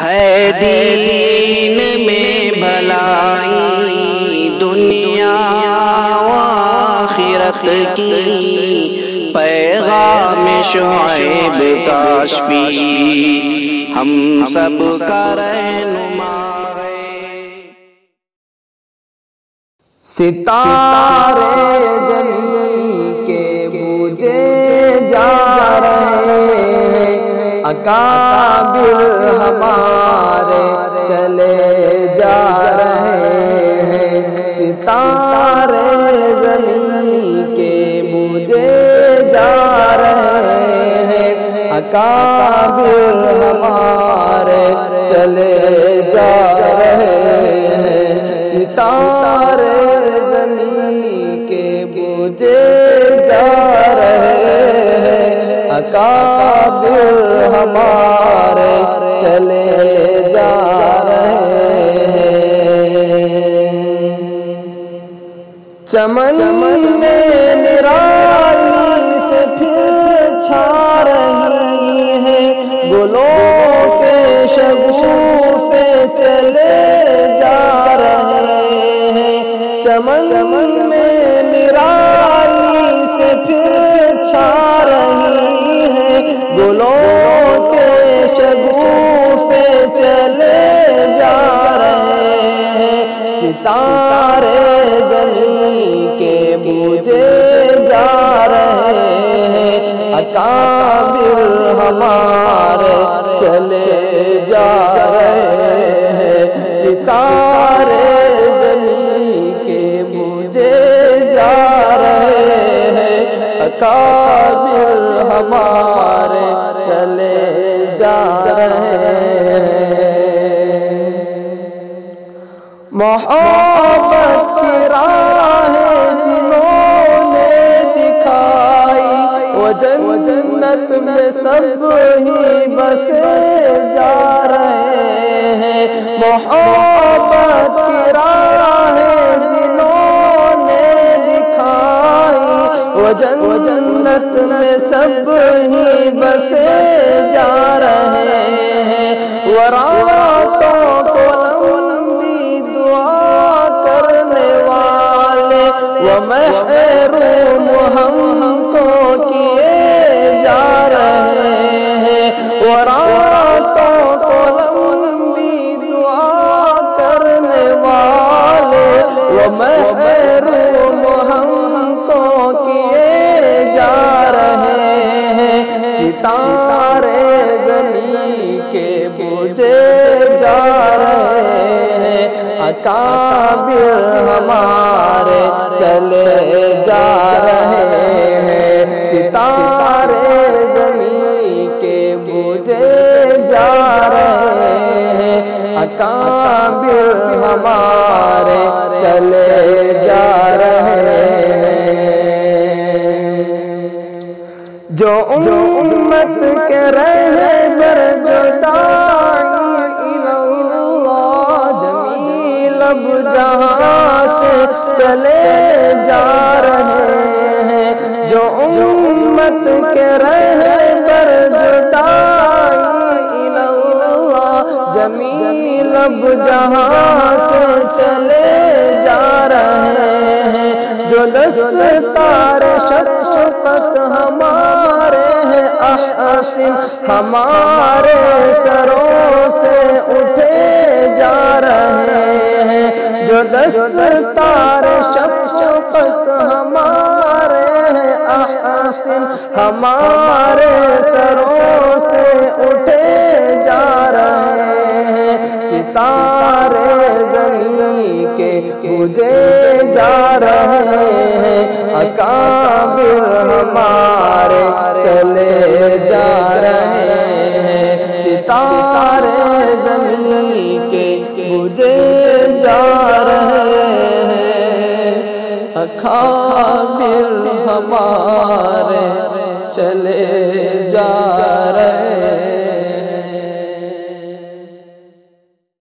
ہے دین میں بھلائی دنیا و آخرت کی، پیغام شعیب کاشفی ہم سب کا رہنما ہے۔ ستارے زمین کے بجھے جا رہے ہیں، اکابر ہمارے چلے جا رہے ہیں۔ ستارے زمین کے بجھے جا رہے ہیں، اکابر ہمارے چلے جا رہے ہیں۔ ستارے زمین کے بجھے جا رہے ہیں، اکابر ہمارے چلے جا رہے ہیں۔ چمن میں نرالی سے پھر چھا رہی ہے، گلوں کے شگوفے چلے جا رہے ہیں۔ چمن میں نرالی سے پھر چھا رہی ہے، گلوں کے شگوفے چلے جا رہے ہیں۔ ستارے زمین کے بجھے جا رہے ہیں، اکابر ہمارے چلے جا رہے ہیں۔ ستارے زمین کے بجھے جا رہے ہیں، اکابر ہمارے چلے جا رہے ہیں۔ محبت کی راہیں جنہوں نے دکھائی، وہ جنت میں سب ہی بسے جا رہے ہیں۔ محبت کی راہیں جنہوں نے دکھائی، وہ جنت میں سب ہی بسے جا رہے ہیں۔ وہ راتوں کو لمبی دعا کرنے والے، وہ محروم ہم کو کیے جا رہے ہیں۔ وہ راتوں کو لمبی دعا کرنے والے، وہ محروم ہم کو کیے جا رہے ہیں۔ ستارے زمین کے بجھے جا رہے ہیں، اکابر ہمارے چلے جا رہے ہیں۔ ستارے زمین کے بجھے جا رہے ہیں، اکابر ہمارے چلے جا رہے ہیں۔ جو امت کے رہبر جو داعی اللہ جمیل اب جہاں سے چلے جا رہے ہیں۔ جو امت کے رہبر جو داعی اللہ جمیل اب جہاں سے چلے جا رہے ہیں۔ جو دستار شفقت ہمارے ہیں احسن، ہمارے سروں سے اٹھے جا رہے ہیں۔ جو دستار شفقت ہمارے ہیں احسن، ہمارے سروں سے اٹھے جا رہے ہیں۔ ستارے زمین کے بجھے جا رہے ہیں، اکابر ہمارے چلے جا رہے ہیں۔ ستارے زمین کے بجھے جا رہے ہیں، اکابر ہمارے چلے جا